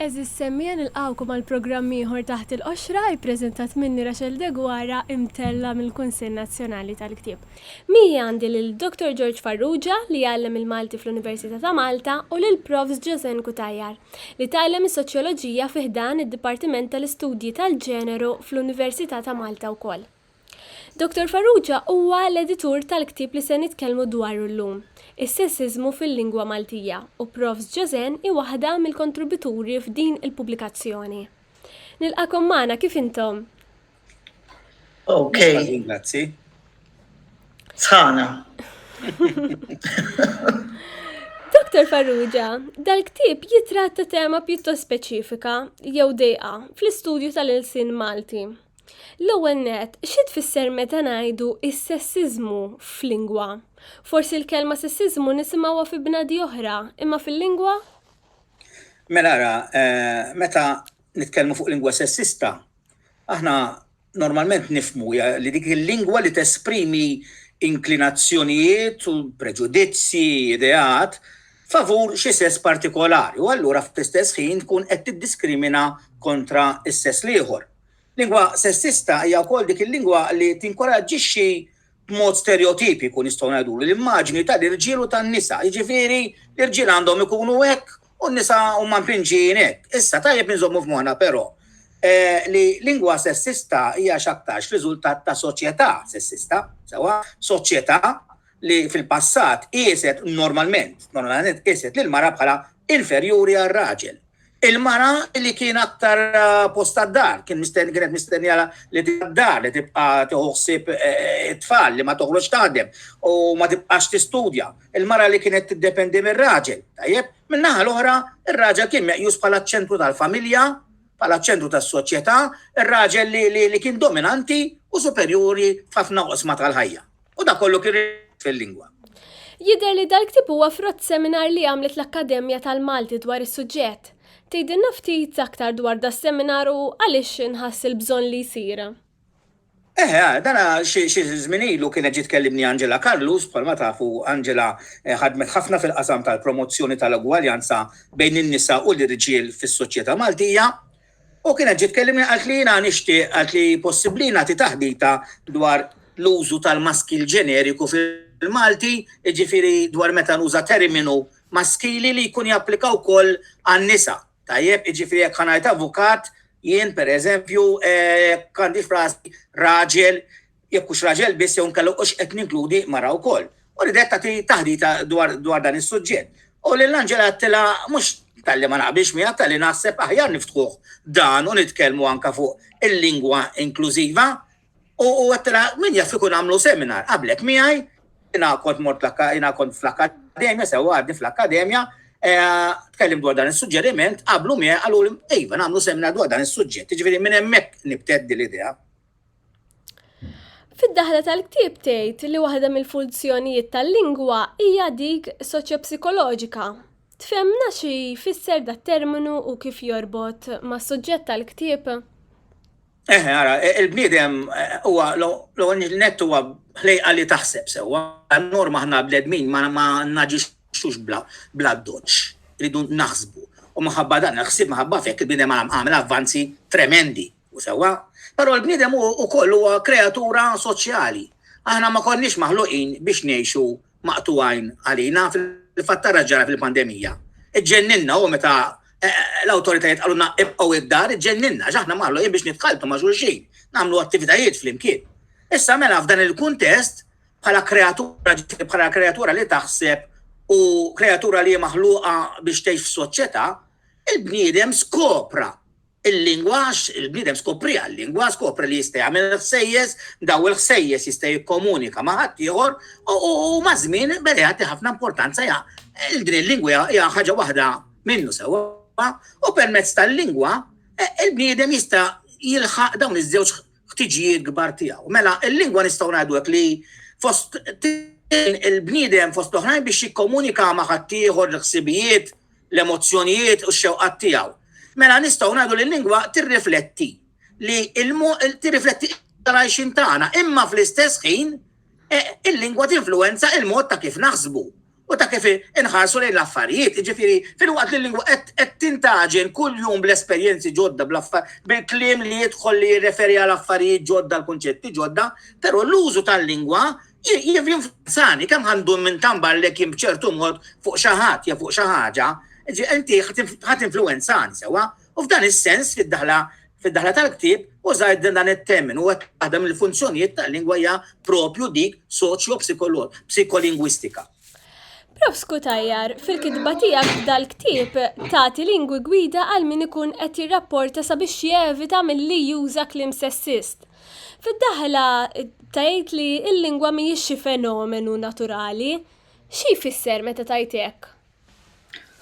Eżis semmija nilqawkom għal programmi ieħor taħt il-qoxra ippreżentat minni Rachel Degwara imtella mill-Kunsill Nazzjonali tal-Ktieb. Mija għandi lil Dr. George Farrugia li jgħallem il-Malti fl-Università ta' Malta u lil Profs Ġosen Kutajjar li tgħallem is-Soċjoloġija fih dan id-Dipartiment tal-Istudji tal-Ġeneru fl-Università ta' Malta wkoll. Dr. Farrugia huwa l-editur tal-ktieb li se nitkellmu dwaru llum, is-sessizmu fil-lingwa Maltija, u Profs Ġosen hi waħda mill-kontributuri f'din il-pubblikazzjoni. Nilqakom magħna kif intom? Okay. Grazzi. Sħana. Dr. Farrugia, dal-ktieb jitratta tema pjuttost speċifika jew dejqa fl-istudju tal-ilsien Malti. L-ewwel net, xi tfisser meta ngħidu is-sessizmu f'lingwa? Forsi l-kelma sessizmu nisimgħuha fi bnadi oħra, imma fil-lingwa? Mela ara, meta nitkellmu fuq lingwa sessista, aħna normalment nifhmu li dik il-lingwa li tesprimi inklinazzjonijiet u preġudizzi, ideat favur xi sess partikolari u allura fl-istess ħin tkun qed tiddiskrimina kontra s-sess l-ieħor. Lingwa sessista hija wkoll dik il-lingwa li tinkoraġġixxi b'mod stereotipiku nistgħu ngħidu l-immaġni tal-irġiel u tan-nisa, jiġifieri l-irġiel għandhom ikunu hekk u n-nisa huma mpinġin hekk. Issa tajjeb inżommu f'moħħna però li lingwa sessista hija x'aktarx riżultat ta' soċjetà sessista, sewwa soċjetà li fil-passat normalment qiset lil mara bħala inferjuri għar-raġel. Il-mara li kien aktar post tad-dar, kienet mistennija li tibqa' li tibqa' toħsib it-tfal li ma toħroġ taħdem u ma tibqax tistudja. Il-mara li kienet tiddependi mir-raġel. Tajjeb, min-naħa l-oħra ir-raġel kien meqjus bħala ċentru tal-familja, bħala ċentru tas-soċjetà, ir-raġel li kien dominanti u superjuri f'ħafna qosma tal-ħajja. U da kollu kien fil-lingwa. Jidher li dal-ktieb huwa frott seminar li għamlet l-Akkademja tal-Malti dwar is-suġġett. Tgħidilna ftit aktar dwar da seminar u għaliex inħass il-bżonn li jsir. Dana xi żmien ilu kienet ġiet tkellimni Angela Carlus, bħalma tafu Angela ħadmet ħafna fil-qasam tal-promozzjoni tal-ugwaljanza bejn in-nisa u l-irġiel fis-soċjetà Maltija. U kienet ġiet tkellimni qalt li jiena nixtieq qalt li possibbli nagħti taħdita dwar l-użu tal-maskil ġeneriku fil-Malti, jiġifieri dwar meta nuża terminu maskili li jkun japplika wkoll għan-nisa. Tajjeb, jiġifieri jekk ħanajt avukat, jien pereżempju għandi frasi raġel, jekk hux raġel biss jew nkellem hux qed ninkludi mara wkoll. U ridet tagħti taħdita dwar dan is-suġġett. U lil Angela għattilha mhux talli ma naqbilx miegħek talli naħseb aħjar niftħuh dan u nitkellmu anke fuq il-lingwa inklużiva u għattilha min jaf ikun għamlu seminar qablek miegħi, jiena kont fl-akkademja, sewwa għadni fl-akkademja, tkellim dwar dan is-suġġeriment, qablu miegħi qalu iva nagħmlu seminar dwar dan is-suġġett, jiġifieri minn hemmhekk nibteddi l-idea. Fid-daħla tal-ktieb tgħid li waħda mill-funzjonijiet tal-lingwa hija dik soċjo-psikoloġika. Tfehmna xi jfisser dat terminu u kif jorbot mas-suġġett tal-ktieb? Ara, il-bniedem huwa l-ewwel nett huwa ħlejqa li taħseb sewwa. Norma aħna bledmin ma naġixxux bla doċ, rridu naħsbu. U minħabba dan naħsib minħabba fek il-bniedem għamel avvanzi tremendi u sewwa. Però l-bniedem ukoll huwa kreatura soċjali. Aħna ma konniex maħluqin biex ngħixu maqtugħajn għalina fil-fatt ġara fil-pandemija. Iġġenninna u meta l-awtoritajiet qalulna ibqgħu id-dar, iġġenninna x'aħna maħluqin biex nitħalltu ma' xulxin, nagħmlu attivitajiet flimkien. Issa mela f'dan il-kuntest bħala kreatura li taħseb u kreatura li maħluqa biex tgħix f'soċjetà, il-bniedem skopra il-lingwax, il-bniedem skopri għal-lingwa, skopri li jista' jagħmel ħsejjes, daw il-ħsejjes jista' jikkomunika ma' ħadd ieħor u ma' żmien beda jagħti ħafna importanza din il-lingwa hija ħaġa waħda minnu sewwa u permezz tal-lingwa il-bniedem jista' jilħaq dawn iż-żewġ ħtiġijiet kbar tiegħu. Mela il-lingwa nistgħu ngħidu hekk li fost il-bniedem fost oħrajn biex jikkomunika ma' ħadd ieħor l-ħsibijiet, l-emozzjonijiet u x-xewqat tiegħu. Mela nistgħu ngħidu li l-lingwa tirrifletti li tirrifletti tal-għajxin tagħna, imma fl-istess ħin il-lingwa tinfluwenza il-mod ta' kif naħsbu u ta' kif inħarsu lejn l-affarijiet, ġifieri fil-waqt li l-lingwa qed tintaġen kuljum bl-esperjenzi ġodda bil-kliem li jidħol li jirreferi għal affarijiet ġodda l-kunċetti ġodda, però l-użu tal-lingwa jinfluenzani kemm għandu minn tamballek b'ċertu mod fuq xi ħadd jew fuq xi ħaġa, inti ħadd influenzani sewwa, u f'dan is-sens fid-daħla tal-ktieb użajt dan it-termin u waħda mill-funzjonijiet tal-lingwa hija propju dik psikolingwistika. Prof Skutajjar, fil-kitba tiegħek dal-ktieb tagħti lingwi gwida għal min ikun qed jirrapporta sabiex jevita milli juża kliem sessist. Fid-daħla tgħid li l-lingwa mhijiex xi fenomenu naturali. Xi jfisser meta tgħid hekk?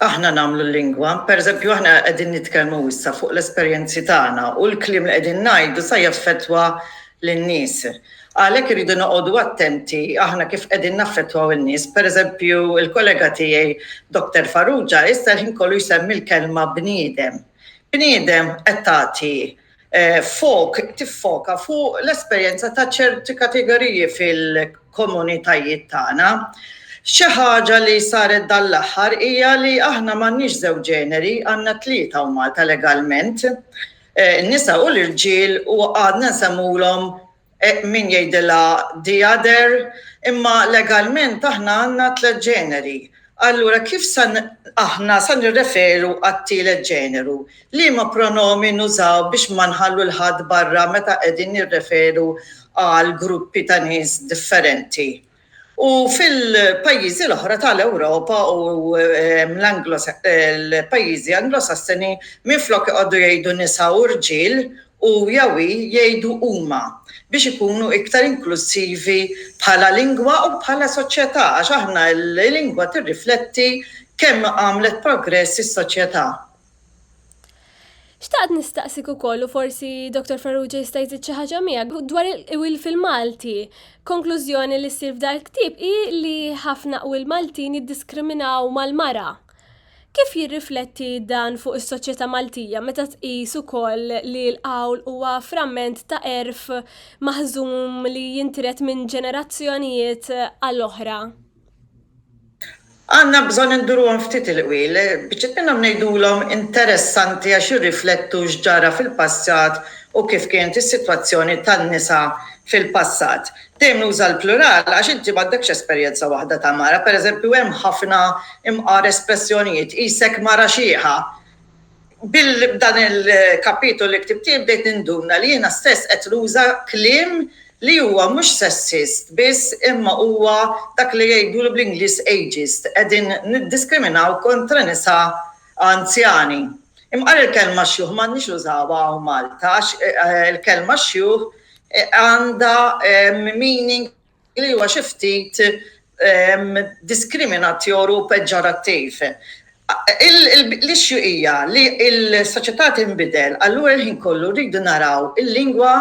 Aħna nagħmlu l-lingwa, pereżempju aħna qegħdin nitkellmu issa fuq l-esperjenzi tagħna u l-kliem li qegħdin ngħidu sa jaffettwa lin-nies. Għalhekk iridu noqogħdu attenti aħna kif qegħdin naffettwaw in-nies. Pereżempju il-kollega tiegħi Dr. Farrugia issa ħin kollu jsemmi l-kelma bniedem. Bniedem qed tagħti tiffoka fuq l-esperjenza ta' ċerti kategoriji fil-komunitajiet tagħna. Xi ħaġa li saret dal-aħħar hija li aħna m'għandniex żewġ ġeneri, għandna 3 u Malta legalment. Nisa u l-irġiel u għadna nsemmulhom min jgħidilha the other, imma legalment aħna għandna 3 ġeneri. Allura kif aħna sa nirreferu għat-tielet ġeneru? Liema pronomi nużaw biex ma nħallu l-ħadd barra meta qegħdin nirreferu għal gruppi ta' nies differenti. U fil-pajjiżi l-oħra tal-Ewropa u l-pajjiżi anglosassoni minflok iqogħdu jgħidu nisa u rġiel u jawi jgħidu huma biex ikunu iktar inklusivi bħala lingwa u bħala soċjetà, għax aħna l-lingwa tirrifletti kemm għamlet progress is-soċjetà. Xtaqt nistaqsik ukoll u forsi Dr. Farrugia jista' jżid xi ħaġa miegħek dwar il-wil fil-Malti. Konklużjoni li ssir f'dan il-ktieb hi li ħafna qwil Maltin jiddiskriminaw mal-mara. Kif jirrifletti dan fuq is-soċjetà Maltija meta tqis ukoll li l-qawl huwa framment ta' erf maħżum li jintret minn ġenerazzjonijiet għall-oħra? Għandna bżonn induruhom ftit il-qwiel biex innhom ngħidulhom interessanti għax jirriflettu x'ġara fil-passat u kif kienet is-sitwazzjoni tan-nisa fil-passat. Dejjem nuża l-plural għax inti m'għandekx esperjenza waħda ta' mara, pereżempju hemm ħafna imqar espressjonijiet qisek mara xieħa. Bil-dan il-kapitolu li ktibti bdejt ninduna li jiena stess qed nuża kliem li huwa mhux sessist biss imma huwa dak li jgħidulu bl-Ingliż ageist, qegħdin niddiskriminaw kontra nisa anzjani. Imqar il-kelma xjuħ m'għandniex nużawha u Malta għax il-kelma xjuħ għandha meaning li huwa xi ftit diskriminatorju u peġġorattiv. L-ixju hija li l-soċjetà tinbidel, allura l-ħin kollu rridu naraw il-lingwa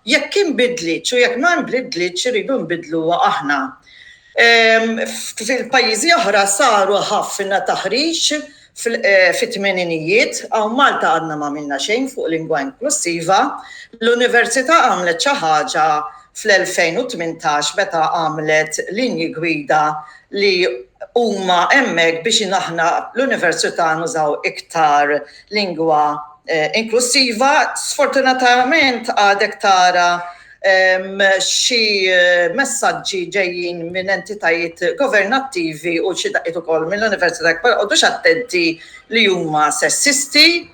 jekk inbidlitx u jekk ma nbidlitx iridu nbidluha aħna. Fil-pajjiżi oħra saru ħafna taħriġ fit-tmeninijiet, għaw Malta għadna ma minna xejn fuq lingwa inklusiva. L-Università għamlet xi ħaġa fl-2018 meta għamlet linji gwida li huma hemmhekk biex aħna l-Università nużaw iktar lingwa inklusiva. Sfortunatament għadek tara xi messaġġi ġejjin minn entitajiet governattivi u xi daqqiet ukoll mill-Università għodux attenti li huma sessisti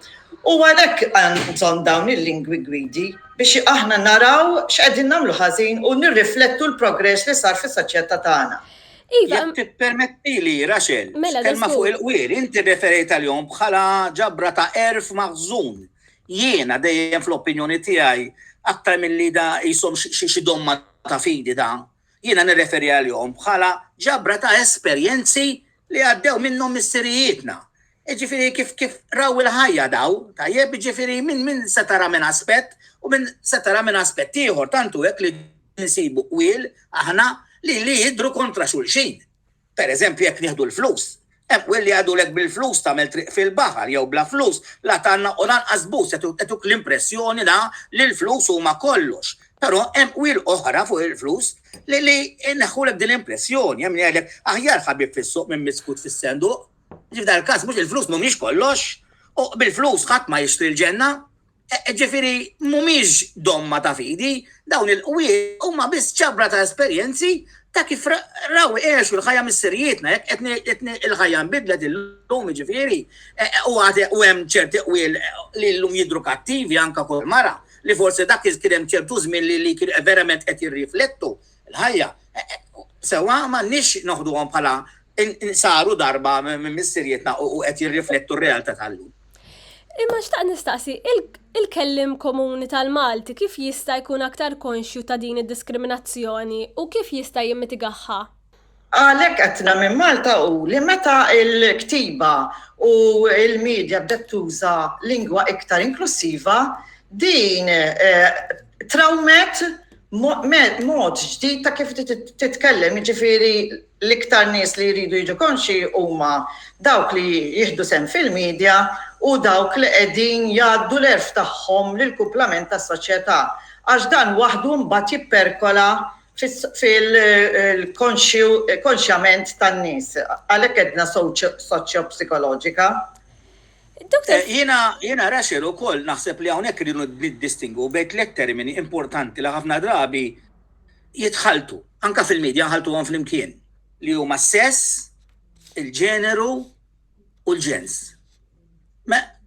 u għalhekk bżonn dawn il-lingwi gwidi biex aħna naraw x'qegħdin nagħmlu ħażin u nirriflettu l-progress li sar fis-soċjetà tagħna. Jekk tippermettili, Raxel, kelma fuq il-qwier, inti referejt għal-jom bħala ġabra ta' erf maħżun. Jiena dejjem fl-opinjoni tiegħi aktar milli da jisom xi domma ta' fidi da. Jiena nirreferi għal-jom bħala ġabra ta' esperjenzi li għaddew minnhom missirijietna. Ġifieri kif raw il-ħajja daw, tajjeb ġifieri minn se tara minn aspett u minn se tara minn aspett ieħor tantu hekk li nsibu qwiel aħna li jidru kontra xulxin. Per eżempju, jekk nieħdu l-flus. Hemm li għadulek bil-flus tagħmel triq fil-baħar jew bla flus, la tanna u lanqas bus qed l-impressjoni da li l-flus huma kollox. Però hemm wil oħra fuq il-flus li naħħulek din l-impressjoni, hemm jgħidlek aħjar ħabib fis-suq minn miskut fis-senduq. F'dan il-każ mhux il-flus mhumiex kollox, u bil-flus ħadd ma jixtri l-ġenna. Ġifieri mhumiex domma ta' fidi, dawn il-qwiet huma biss ċabra ta' esperjenzi ta' kif raw għexu l-ħajja mis-sirjietna, jekk il-ħajja nbidlet il-lum ġifieri, u hemm ċerti qwiel li l-lum jidru kattivi anke kull mara, li forsi dak kien hemm ċertu żmien li verament qed jirriflettu l-ħajja. Sewa m'għandniex noħduhom bħala saru darba minn mis-sirjietna u qed jirriflettu r-realtà tal-lum. Imma xtaq nistaqsi, il-kellim komuni tal-Malti kif jista' jkun aktar konxju ta' din id-diskriminazzjoni u kif jista' jimmitigaħħa? Għalhekk qedna minn Malta u li meta l-ktiba u l-medja bdet tuża lingwa iktar inklusiva, din trawmet mod ġdid ta' kif titkellem, jiġifieri l-iktar nies li jridu jiġu konxi huma dawk li jieħdu sehem fil-medja u dawk li qegħdin jgħaddu l-erf tagħhom lill-kumplament tas-soċjetà. Għax dan waħdu mbagħad jipperkola fil-konxjament tan-nies. Għalhekk qedna soċjo-psikoloġika. Jiena Rachel ukoll naħseb li hawnhekk iridu niddistingu bejn tliet termini importanti li ħafna drabi jitħaltu, anke fil-medja nħaltuhom flimkien, li huma sess, il-ġeneru u l-ġens.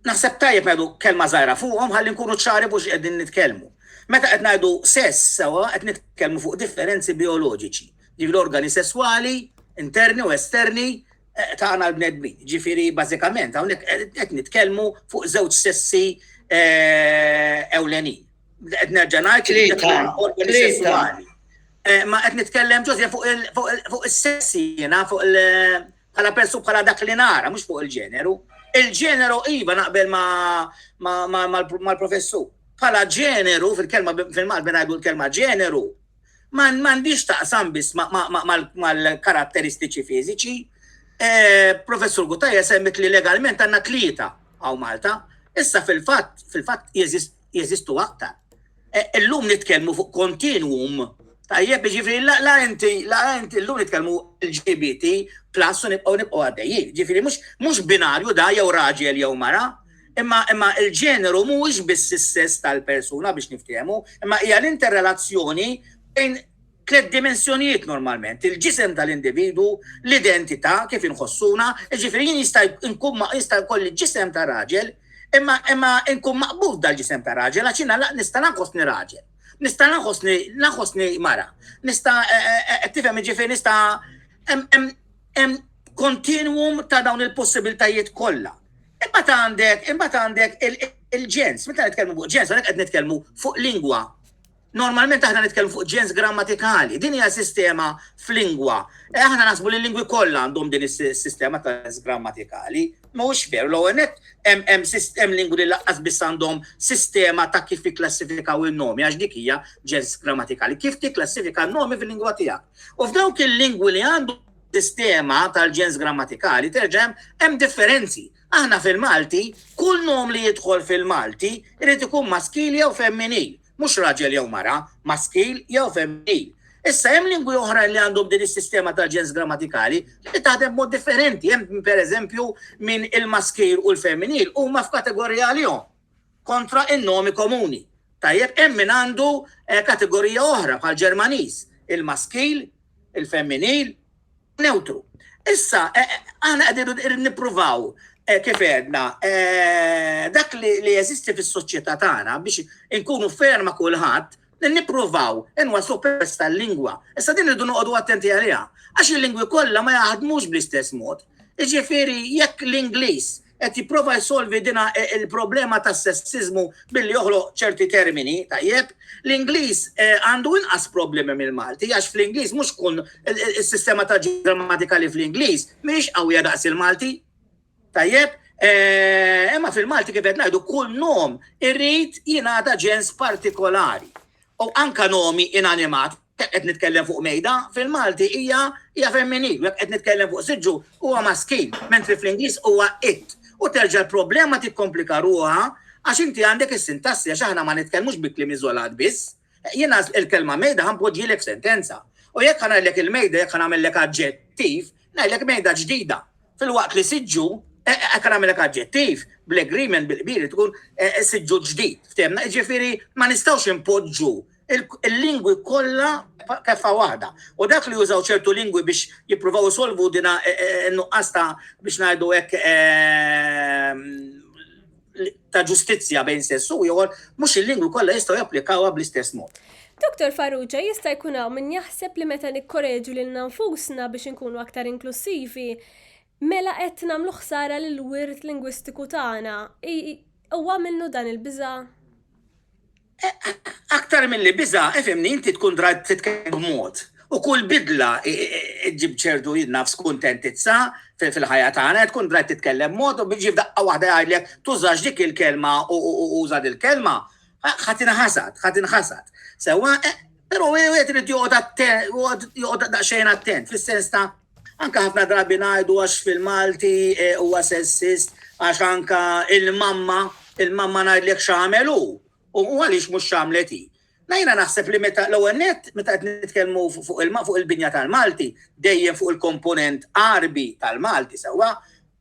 Naħseb tajjeb ngħidu kelma żgħira fuqhom ħalli nkunu ċari biex qegħdin nitkellmu. Meta qed ngħidu sess sewwa qed nitkellmu fuq differenzi bioloġiċi, ġifieri organi sesswali, interni u esterni tagħna l-bnedmin. Ġifieri bażikament hawnhekk qed nitkellmu fuq żewġ sessi ewlenin. Qed nerġa' ngħid organi sesswali. Ma qed nitkellem ġosja fuq is-sessi jiena fuq bħala persu bħala dak li nara, mhux fuq il-ġeneru. Il-ġeneru iva naqbel mal-professur. Bħala ġeneru fil-Malti ngħidu l-kelma ġeneru m'għandix taqsam biss mal-karatteristiċi fiżiċi. Professur Gutajja semmit li legalment għandna 3 għaw Malta, issa fil-fatt jeżistu aktar. Illum nitkellmu fuq kontinuum. Tajjeb, ġifieri la inti llum nitkellmu LGBT plus u nibqgħu għaddejjin. Ġifieri mhux binarju da jew raġel jew mara, imma il-ġeneru mhuwiex biss is-sess tal-persuna biex niftehmu, imma hija l-interrelazzjoni bejn 3 dimensjonijiet normalment, il-ġisem tal-individu, l-identità kif inħossuna, ġifieri jista' jkolli ġisem ta' raġel, imma nkun maqbud dal-ġisem ta' raġel għax jiena nista' naħossni raġel. Nista' naħossni mara. Nista' tifhem ġifieri nista' hemm kontinuum ta' dawn il-possibiltajiet kollha. Imbagħad għandek il-ġens, meta nitkellmu fuq ġens, għandek qed nitkellmu fuq lingwa. Normalment aħna nitkellmu fuq ġens grammatikali, din hija sistema f'lingwa. Aħna naħsbu li l-lingwi kollha għandhom din is-sistema ta' ġens grammatikali, mhuwiex veru l-ewwel hemm lingwi li laqqas biss għandhom sistema ta' kif ikklassifikaw in-nomi għax dik hija ġens grammatikali, kif tikklassifika n-nomi fil-lingwa tiegħek. U f'dawk il-lingwi li għandhom sistema tal-ġens grammatikali terġa' hemm differenzi. Aħna fil-Malti, kull nom li jidħol fil-Malti irid ikun maskil jew femminil. Mhux raġel jew mara, maskil jew femminil. Issa hemm lingwi oħra li għandhom din is-sistema tal-ġens grammatikali li taħdem mod differenti. Hemm pereżempju minn il-maskil u l-femminil huma f'kategorija għalihom kontra in-nomi komuni. Tajjeb hemm min għandu kategorija oħra bħal Ġermaniż, il-maskil, il-femminil, neutru. Issa aħna qegħdin nippruvaw kif għedna, dak li jeżisti fis-soċjetà tagħna biex inkunu ferma kulħadd, nippruvaw inwaslu peress tal-lingwa. Issa din irridu noqogħdu attenti għaliha, għax il-lingwi kollha ma jaħdmux bl-istess mod. Jiġifieri jekk l-Ingliż qed jipprova jsolvi dina il-problema tas-sessiżmu billi joħloq ċerti termini, tajjeb, l-Ingliż għandu inqas problemi mill-Malti, għax fl-Ingliż mhux kun is-sistema ta' grammatikali fl-Ingliż mhix qawwija daqs il-Malti. Tajjeb, imma fil-Malti kif qed ngħidu kull nom irrid jingħata ġens partikolari. U anke nomi inanimat, qed nitkellem fuq mejda, fil-Malti hija femminil, jekk qed nitkellem fuq siġġu huwa maskil, mentri fl-Ingliż huwa it. U terġa' l-problema tikkomplika ruha għax inti għandek is-sintassi għax aħna ma nitkellmux bi kliem iżolat biss, Jiena il-kelma mejda ħanpoġġilek sentenza. U jekk ħanajlek il-mejda, jekk ħanamellek aġġettiv, ngħidlek mejda ġdida. Fil-waqt li siġġu, jekk ħanamellek aġġettiv, bl-agreement bil-qbiri tkun siġġu ġdid. Ftemna, ġifieri ma nistgħux impoġġu il-lingwi kollha keffa waħda. U dak li jużaw ċertu lingwi biex jippruvaw isolvu dina nuqqas ta' biex ngħidu hekk ta' ġustizzja bejn sessu ieħor, mhux il-lingwi kollha jistgħu japplikawha bl-istess mod. Dr. Farrugia, jista' jkun hawn min jaħseb li meta nikkoreġu lil nfusna biex inkunu aktar inklusivi, mela qed nagħmlu ħsara lill-wirt lingwistiku tagħna. Huwa minnu dan il-biża'? Aktar mill-li biża, ifhimni inti tkun drajt titkellem b'mod. U kull bidla ġib ċertu nafs kuntentizza fil-ħajja tagħna, tkun drajt titkellem mod u biġi f'daqqa waħda jgħidlek tużax dik il-kelma u uża il-kelma, ħadd inħasad. Sewwa, però wieħed irid joqgħod daqsxejn attent, fis-sens ta' anke ħafna drabi ngħidu għax fil-Malti huwa sessist, għax anke il-mamma ngħidlek x'għamel hu. U għaliex mhux x'għamlet hi. Najna naħseb li meta l-ewwel nett meta qed nitkellmu fuq il-binja tal-Malti, dejjem fuq il-komponent qarbi tal-Malti sewwa,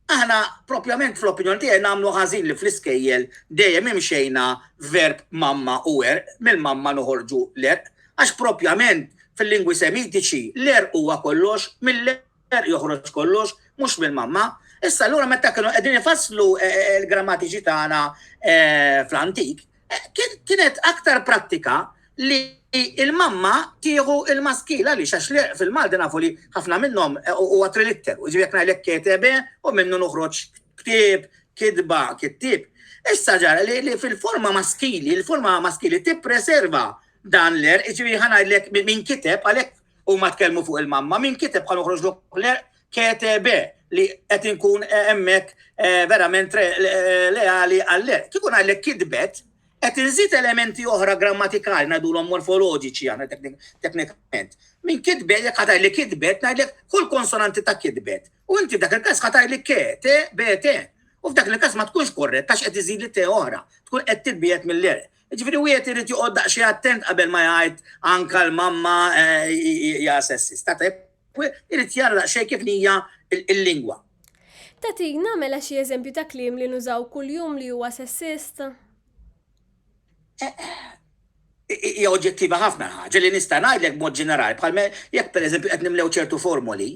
aħna propjament fl-opinjoni tiegħi nagħmlu ħażin li fl-iskejjel dejjem imxejna verb mamma u mill-mamma noħorġu l-erq, għax propjament fil-lingwi semitiċi l-erq huwa kollox, mill-erq joħroġ kollox, mhux mill-mamma. Issa allura meta kienu qegħdin ifasslu l-grammatiċi tagħna fl-antik, kienet aktar prattika li il-mamma tieħu il-maskila li għax fil-Malti nafu li ħafna minnhom huwa trilitteru, ġifieri jekk ngħidlek ketebe u minnu noħroġ ktieb, kidba, kittib. Issa ġara li fil-forma maskili, il-forma maskili tippreserva dan l-erq, ġifieri ħanajdlek min kiteb għalhekk huma tkellmu fuq il-mamma, min kiteb ħa noħroġ l-erq ketebe li qed inkun hemmhekk verament leali għall-erq. Kieku ngħidlek kidbet, qed inżid elementi oħra grammatikali ngħidulhom morfoloġiċi aħna teknikament. Min kitbet jekk ħatajli kitbet ngħidlek kull konsonanti ta' kitbet. U inti f'dak il-każ ħatajli ke, te, be, te. U f'dak il-każ ma tkunx korrett għax qed iżid li te oħra, tkun qed tilbiet mill-erq. Ġifieri wieħed irid joqgħod daqsxejn attent qabel ma jgħid anke l-mamma hija sessista. Irid jara daqsxejn kif hija l-lingwa. Tatina mela xi eżempju ta' kliem li nużaw kuljum li huwa sessist? Hija oġġettiva ħafna ħaġa li nista' ngħidlek b'mod ġenerali bħal jekk pereżempju qed nimlew ċertu formuli,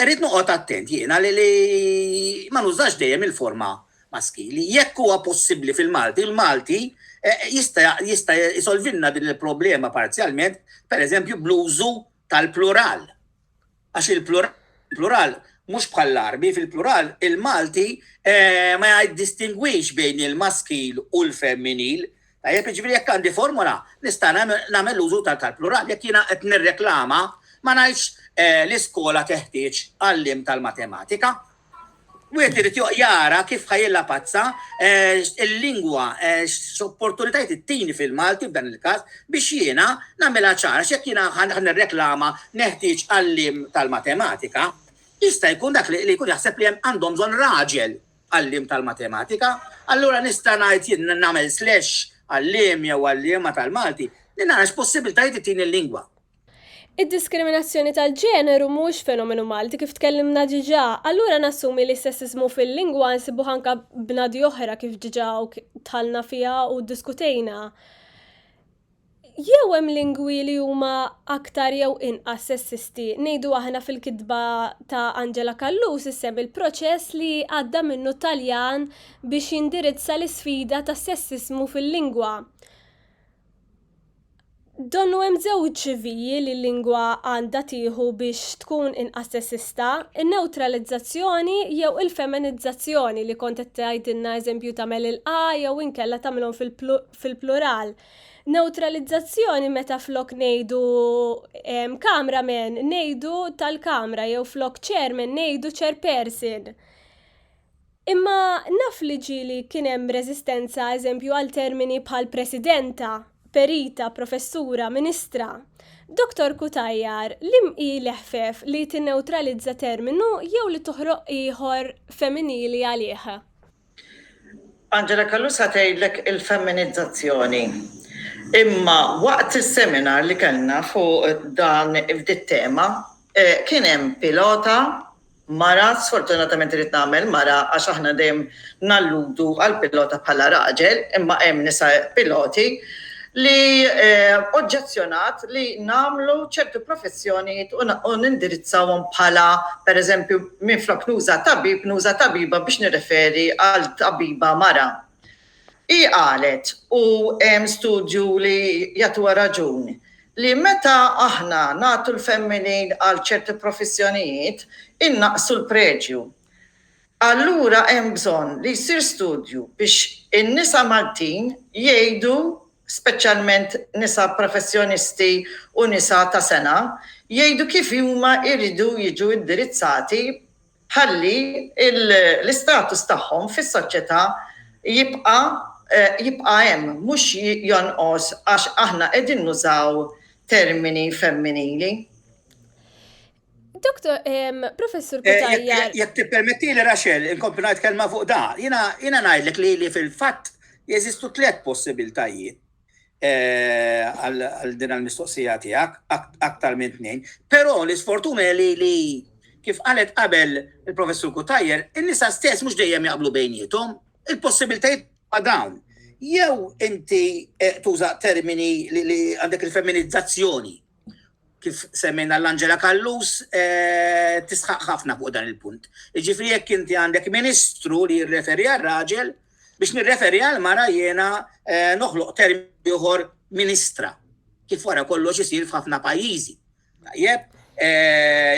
rrid noqgħod attent jiena li ma nużax dejjem il-forma maskili. Jekk huwa possibbli fil-Malti, il-Malti jista' jisolvilna din il-problema parzjalment, pereżempju bl-użu tal-plural. Għax il-plural mhux bħall-Arbi, fil-plural il-Malti ma jiddistingwix bejn il-maskil u l-femminil. Tajjeb, ġifieri jekk għandi formola, nista' nagħmel l-użu tal-plural. Jekk jiena qed nirreklama ma ngħidx l-iskola teħtieġ għallim tal-matematika. Wieħed irid jara kif ħajjella pazza il-lingwa x'opportunitajiet ittini fil-Malti f'dan il-każ biex jiena nagħmilha ċara x'jekk jiena nirreklama neħtieġ għallim tal-matematika, jista' jkun dak li jkun jaħseb li hemm għandhom bżonn raġel għallim tal-matematika, allura nista' ngħid jien nagħmel slash għallim jew għallima tal-Malti, li nara x'possibiltajiet ittini l-lingwa. Id-diskriminazzjoni tal-ġeneru mhux fenomenu Malti kif tkellimna diġà, allura nassumi li s-sessiżmu fil-lingwa nsibu anke b'nadi oħra kif diġà tħallna fiha u ddiskutejna. Jew hemm lingwi li huma aktar jew inqas sessisti. Ngħidu aħna fil-kitba ta' Angela Kallus issemm il-proċess li għadda minnu Taljan biex jindirizza l-isfida tas sessismu fil-lingwa. Donnu hemm żewġ ċiviji li l-lingwa għandha tieħu biex tkun inqas sessista, in-neutralizzazzjoni jew il-feminizzazzjoni li kont qed tgħidilna eżempju tagħmel il-qa jew inkella tagħmilhom fil-plural. Neutralizzazzjoni meta flok ngħidu cameraman ngħidu tal-kamra jew flok chairman ngħidu chairperson. Imma naf li ġieli kien hemm reżistenza eżempju għal termini bħal presidenta, perita, professura, ministra. Dr. Kutajjar, li l-ħfef li tinneutralizza terminu jew li toħroq ieħor femminili għalih? Angela Kallus ħatejlek il-femminizzazzjoni. Imma waqt il-seminar li kellna fuq dan il-tema, kien hemm pilota mara, sfortunatament irid nagħmel mara għax aħna dejjem nalludu għal pilota bħala raġel, imma hemm nisa piloti li oġġezzjonat li nagħmlu ċertu professjonijiet u nindirizzawhom bħala pereżempju minflok nuża tabib, nuża tabiba biex nirreferi għal tabiba mara. I qalet u hemm studju li jagħtuha raġuni li meta aħna nagħtu l-femminil għal ċerti professjonijiet innaqsu l-preġju. Allura hemm bżonn li jsir studju biex in-nisa Maltin jgħidu, speċjalment nisa professjonisti u nisa ta' sena, jgħidu kif huma jridu jiġu indirizzati ħalli l-istatus tagħhom fis-soċjetà jibqa' hemm mhux jonqos għax aħna qegħdin nużaw termini femminili. Doktor, Professur Kutajjar. Jekk tippermettili Rachel, inkompli ngħid kelma fuq da. Jiena ngħidlek li fil-fatt jeżistu 3 possibiltajiet għal din il-mistoqsija tiegħek aktar minn 2. Però l-isfortuna li kif qalet qabel il-Professur Kutajjar, in-nisa stess mhux dejjem jaqblu bejniethom, il-possibiltajiet ma' dawn. Jew inti tuża termini li għandek il-femminizzazzjoni, kif semmejna l-Angela Kallus, tisħaq ħafna fuq dan il-punt. Jiġifieri jekk inti għandek ministru li jirreferi għal raġel, biex nirreferi għal mara jiena noħloq termini ieħor ministra, kif wara kollox isir f'ħafna pajjiżi. Tajjeb,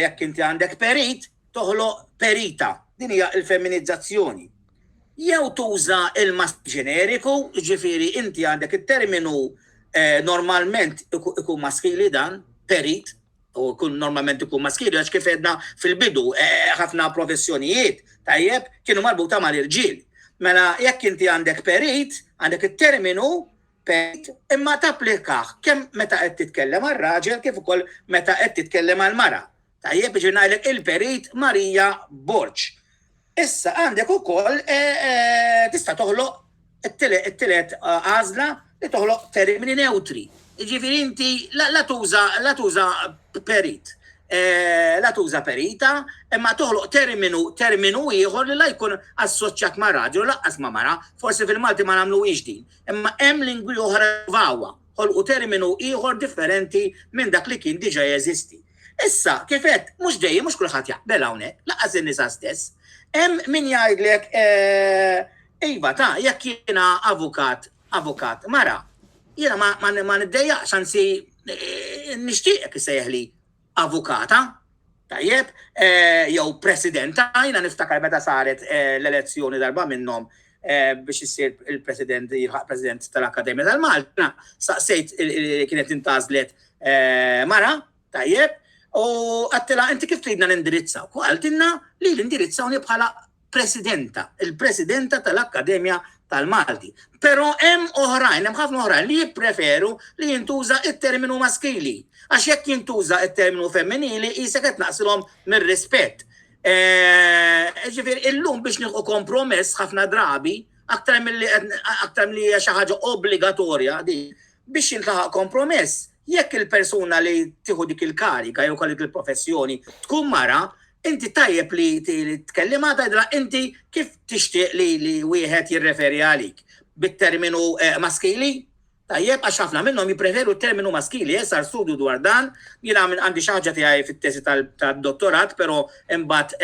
jekk inti għandek perit, toħloq perita. Din hija l-femminizzazzjoni. Jew tuża il-mask ġeneriku, ġifieri inti għandek it-terminu normalment ikun maskili dan, perit, u kun normalment ikun maskili, għax kif edna fil-bidu, ħafna professjonijiet, tajjeb, kienu marbuta mal-irġiel. Mela, jekk inti għandek perit, għandek it-terminu perit, imma tapplikaħ kemm meta qed titkellem għar-raġel kif ukoll meta qed titkellem għall-mara. Tajjeb, ġi ngħidlek il-perit Marija Borġ. Issa għandek ukoll tista' toħloq it-tielet għażla li toħloq termini neutri. Ġifieri inti la tuża perit, la tuża perita, imma toħloq terminu ieħor li la jkun assoċjat ma' raġel laqqas ma' mara, forsi fil-Malti ma nagħmluhiex din. Imma hemm lingwi oħra vawwa, ħolqu terminu ieħor differenti minn dak li kien diġà jeżisti. Issa, kif qed mhux dejjem mhux kulħadd jaqbel hawnhekk, laqqas in-nisa stess. Hemm min jgħidlek iva jekk jiena avukat mara, jiena ma niddejjaqx anzi nixtieq isejħli avukata, tajjeb, jew presidenta, jiena niftakar meta saret l-elezzjoni darba minnhom biex issir il-president jilħaq president tal-Akkademja tal-Malta, saqsejt kienet intażlet mara, tajjeb, u għattila, inti kif tridna nindirizzaw? U għaltinna li l-indirizzawni bħala presidenta, il-presidenta tal-Akkademja tal-Malti. Pero hemm oħrajn, hemm ħafna oħrajn li jippreferu li jintuża it-terminu maskili. Għax jekk jintuża it-terminu femminili, jisek qed naqsilhom mir-rispett. Ġifieri illum biex nieħu kompromess ħafna drabi, aktar milli hija xi ħaġa obbligatorja biex jintlaħaq kompromess. Jekk il-persuna li tieħu dik il-karika jew kollek il-professjoni tkun mara, inti tajjeb li tkellima tgħidla inti kif tixtieq li wieħed jirreferi għalik bit-terminu maskili? Tajjeb għax ħafna minnhom jippreferu t-terminu maskili, sar studju dwar dan, jiena għandi xi ħaġa tiegħi fit-teżi tad-dottorat, però imbagħad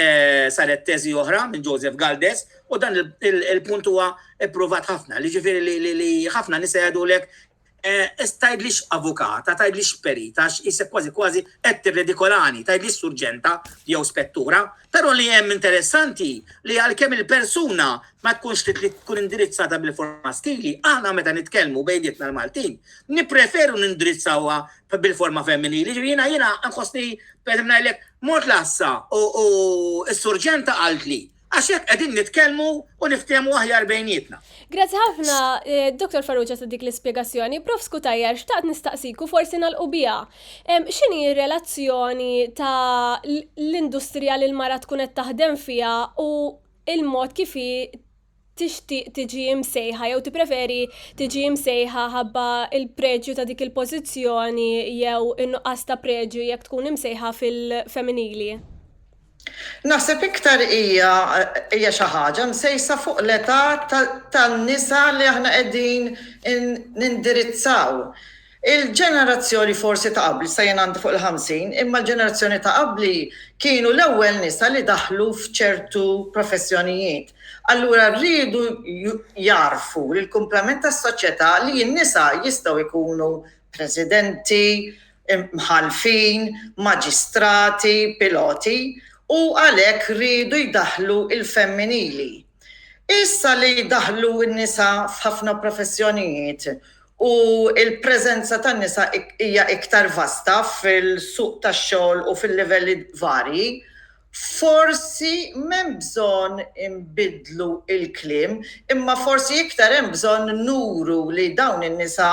saret teżi oħra minn Joseph Galdes u dan il-punt huwa ipprovat ħafna. Li ġifieri li ħafna nisa jgħidulek tajdlix avukata, tajdlix perita, jisek kważi qed tirredikolani, tajdlix surġenta jew spettura, però li hemm interessanti li għalkemm il-persuna ma tkunx li tkun indirizzata bil-forma maskili, aħna meta nitkellmu bejnietna l-Maltin, nippreferu nindirizzawha bil-forma femminili. Jiena nħossni peżem ngħidlek mort lassa u s-surġenta qaltli. Għax jekk qegħdin nitkellmu u niftehmu aħjar bejnietna. Grazzi ħafna, Dr. Farrugia ta' dik l-ispjegazzjoni. Prof. Kutajjar, xtaqt nistaqsiku forsi nagħlqu biha. X'inhi r-relazzjoni ta' l-industrija li l-mara tkun qed taħdem fiha u il-mod kif tixtieq tiġi msejħa jew tippreferi tiġi msejħa ħabba il-preġju ta' dik il-pożizzjoni jew in-nuqqas ta' preġju jekk tkun imsejħa fil-femminili? Naħseb iktar hija xi ħaġa msejsa fuq l-età tan-nisa li aħna qegħdin nindirizzaw. Il-ġenerazzjoni forsi ta' qabli, sa jien għandi fuq il-50, imma l-ġenerazzjoni ta' qabli kienu l-ewwel nisa li daħlu f'ċertu professjonijiet. Allura rridu jarfu l-kumplament tas-soċjetà li n-nisa jistgħu jkunu presidenti, mħalfin, maġistrati, piloti, u għalhekk rridu jdaħlu il-femminili. Issa li jdaħlu n-nisa f'ħafna professjonijiet u il-preżenza tan-nisa hija iktar vasta fil-suq tax-xogħol u fil-livelli varji, forsi m'hemm bżonn inbidlu il-kliem, imma forsi iktar hemm bżonn nuru li dawn in-nisa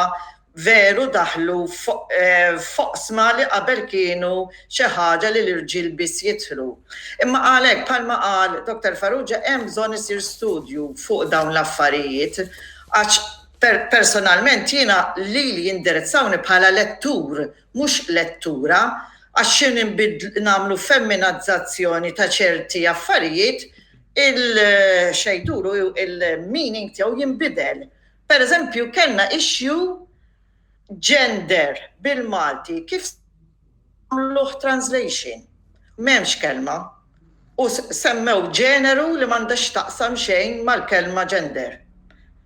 veru daħlu foqsma li qabel kienu xi ħaġa li l-irġiel biss jidħlu. Imma għalhekk bħalma qal Dr. Farrugia hemm bżonn isir studju fuq dawn l-affarijiet għax personalment jiena li jindirizzawni bħala lettur, mhux lettura, għax xin nagħmlu femminizzazzjoni ta' ċerti affarijiet, il-xejduru, il-meaning tiegħu jinbidel. Per eżempju, kellna issue gender bil-Malti, kif nagħmluh translation? M'hemmx kelma. U semmew ġeneru li m'għandax taqsam xejn mal-kelma gender.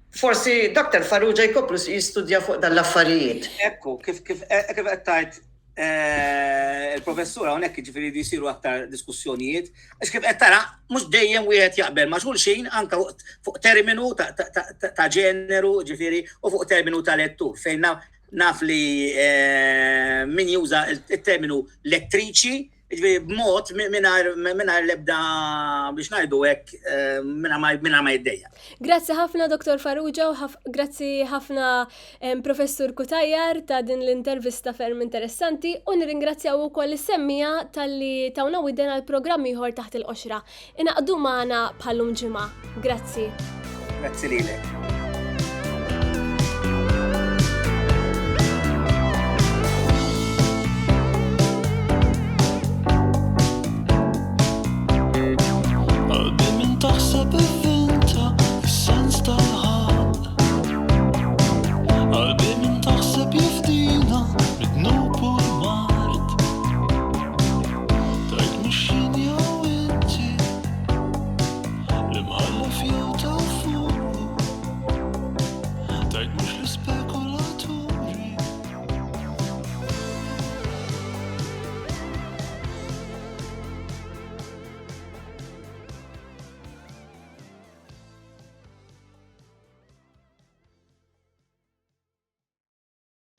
Forsi Dr. Farrugia jkopru jistudja fuq dan l-affarijiet. Ekku, kif qed tajt il-professura hawnhekk jiġifieri jsiru aktar diskussjonijiet, għax kif qed tara mhux dejjem wieħed jaqbel ma' xulxin anke fuq terminu ta' ġeneru, ġifieri, u fuq terminu ta' lettur fejn naf li min juża il-terminu lettriċi, ġifieri b'mod mingħajr l-ebda biex ngħidu hekk mingħajr ma jiddejja. Grazzi ħafna Dr. Farrugia u grazzi ħafna Professur Kutajjar ta' din l-intervista ferm interessanti u nirringrazzjaw ukoll is-semmija tal-li tawna widden għal programm ieħor taħt il-qoxra. Inaqdu magħna bħallum ġimgħa. Grazzi. Grazzi lilek. Taħseb il-vinta, il-sens tal-ħal. Qalbi min taħseb jifdina, rid-nub u l-mart. Tajt mux jien jew inti, li mħallef jew tawfu. Tajt mux l-isper